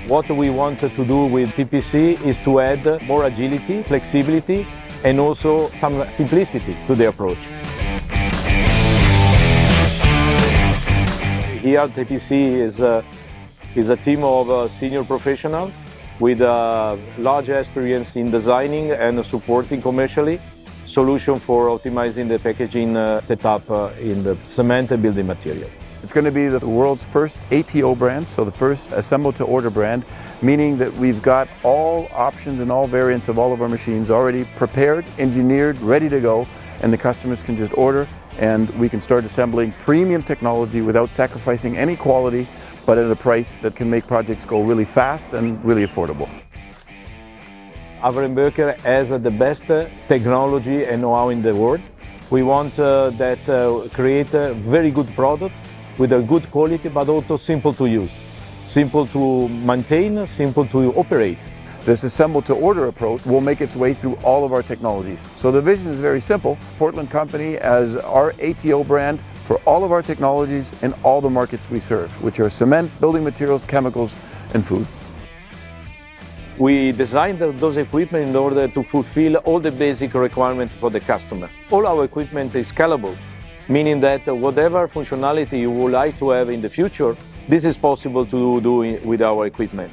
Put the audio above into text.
What we want to do with PPC is to add more agility, flexibility, and also some simplicity to the approach. Here at PPC is a team of senior professionals with a large experience in designing and supporting commercially solution for optimizing the packaging setup in the cement and building material. It's going to be the world's first ATO brand, so the first assemble-to-order brand, meaning that we've got all options and all variants of all of our machines already prepared, engineered, ready to go, and the customers can just order and we can start assembling premium technology without sacrificing any quality, but at a price that can make projects go really fast and really affordable. Avrenberger has the best technology and know-how in the world. We want that create a very good product with a good quality, but also simple to use, simple to maintain, simple to operate. This assemble-to-order approach will make its way through all of our technologies. So the vision is very simple. Portland Company as our ATO brand for all of our technologies in all the markets we serve, which are cement, building materials, chemicals, and food. We designed those equipment in order to fulfill all the basic requirements for the customer. All our equipment is scalable, meaning that whatever functionality you would like to have in the future, this is possible to do with our equipment.